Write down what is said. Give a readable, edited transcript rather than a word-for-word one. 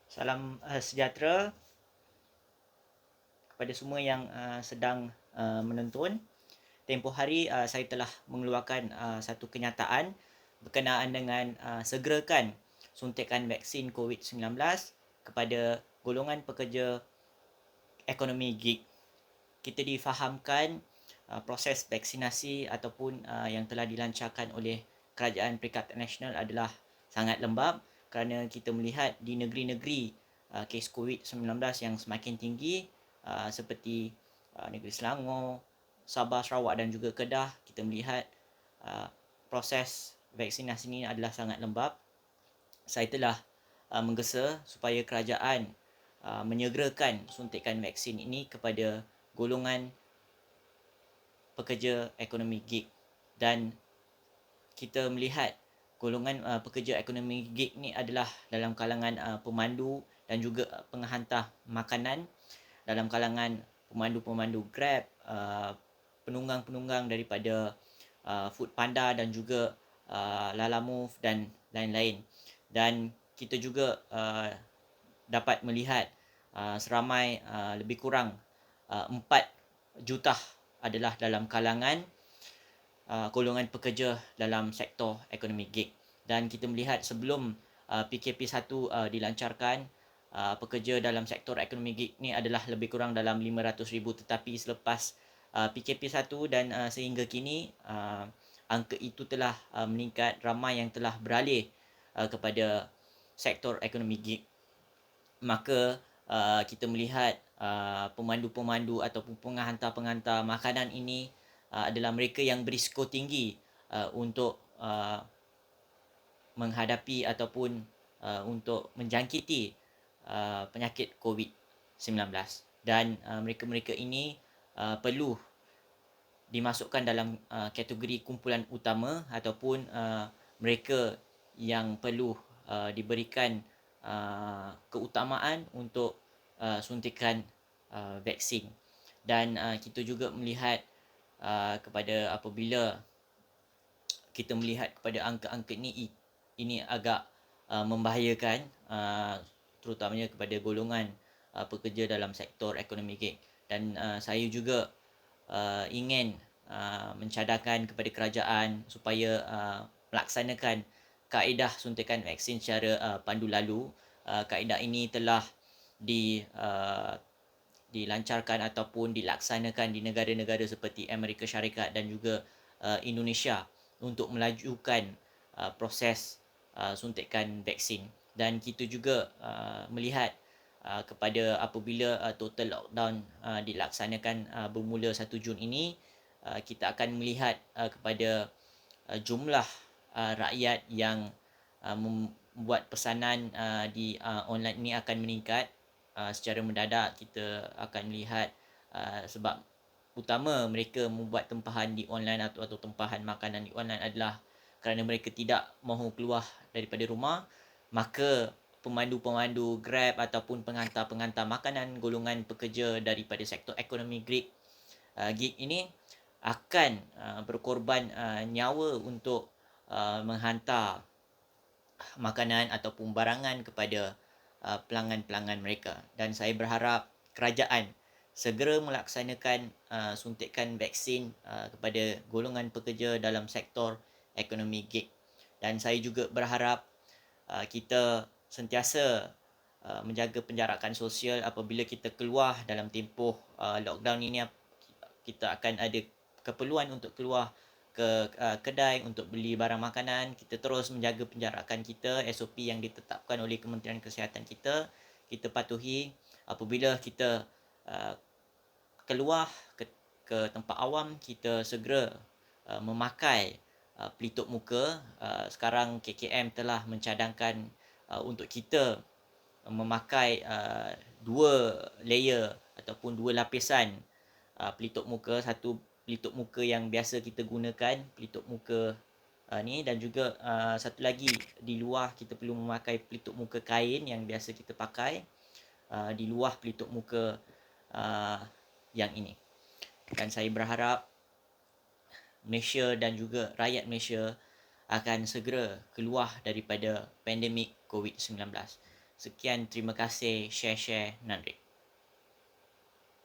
Salam sejahtera kepada semua yang sedang menonton. Tempoh hari saya telah mengeluarkan satu kenyataan berkenaan dengan segerakan suntikan vaksin COVID-19 kepada golongan pekerja ekonomi gig. Kita difahamkan proses vaksinasi ataupun yang telah dilancarkan oleh Kerajaan Perikatan Nasional adalah sangat lembab kerana kita melihat di negeri-negeri kes COVID-19 yang semakin tinggi seperti negeri Selangor, Sabah, Sarawak dan juga Kedah, kita melihat proses vaksinasi ini adalah sangat lembab. Saya telah menggesa supaya kerajaan menyegerakan suntikan vaksin ini kepada golongan pekerja ekonomi gig, dan kita melihat golongan pekerja ekonomi gig ni adalah dalam kalangan pemandu dan juga penghantar makanan, dalam kalangan pemandu-pemandu Grab, penunggang-penunggang daripada Food Panda dan juga Lalamove dan lain-lain. Dan kita juga dapat melihat seramai lebih kurang 4 juta adalah dalam kalangan golongan pekerja dalam sektor ekonomi gig. Dan kita melihat sebelum PKP 1 dilancarkan, pekerja dalam sektor ekonomi gig ni adalah lebih kurang dalam 500,000, tetapi selepas PKP 1 dan sehingga kini angka itu telah meningkat, ramai yang telah beralih kepada sektor ekonomi gig. Maka kita melihat pemandu-pemandu ataupun penghantar-penghantar makanan ini adalah mereka yang berisiko tinggi untuk menghadapi ataupun untuk menjangkiti penyakit COVID-19. Dan mereka-mereka ini perlu dimasukkan dalam kategori kumpulan utama ataupun mereka yang perlu diberikan keutamaan untuk suntikan vaksin. Dan kita juga melihat kepada apabila kita melihat kepada angka-angka ini agak membahayakan, terutamanya kepada golongan pekerja dalam sektor ekonomi gig. Dan saya juga ingin mencadangkan kepada kerajaan supaya melaksanakan kaedah suntikan vaksin secara pandu lalu. Kaedah ini telah dilancarkan ataupun dilaksanakan di negara-negara seperti Amerika Syarikat dan juga Indonesia untuk melajukan proses suntikan vaksin. Dan kita juga melihat kepada apabila total lockdown dilaksanakan bermula 1 Jun ini, kita akan melihat kepada jumlah rakyat yang membuat pesanan di online ini akan meningkat secara mendadak. Kita akan melihat sebab utama mereka membuat tempahan di online atau tempahan makanan di online adalah kerana mereka tidak mahu keluar daripada rumah. Maka pemandu-pemandu Grab ataupun penghantar-penghantar makanan golongan pekerja daripada sektor ekonomi gig ini akan berkorban nyawa untuk menghantar makanan ataupun barangan kepada pelanggan-pelanggan mereka. Dan saya berharap kerajaan segera melaksanakan suntikan vaksin kepada golongan pekerja dalam sektor ekonomi gig. Dan saya juga berharap kita sentiasa menjaga penjarakan sosial apabila kita keluar dalam tempoh lockdown ini. Kita akan ada keperluan untuk keluar ke kedai untuk beli barang makanan. Kita terus menjaga penjarakan kita, SOP yang ditetapkan oleh Kementerian Kesihatan kita patuhi. Apabila kita keluar ke tempat awam, kita segera memakai pelitup muka. Sekarang KKM telah mencadangkan untuk kita memakai 2 layer ataupun 2 lapisan pelitup muka. Satu pelitup muka yang biasa kita gunakan, pelitup muka ni, dan juga satu lagi di luar kita perlu memakai pelitup muka kain yang biasa kita pakai di luar pelitup muka yang ini. Dan saya berharap Malaysia dan juga rakyat Malaysia akan segera keluar daripada pandemik COVID-19. Sekian, terima kasih. Share, Nandrik.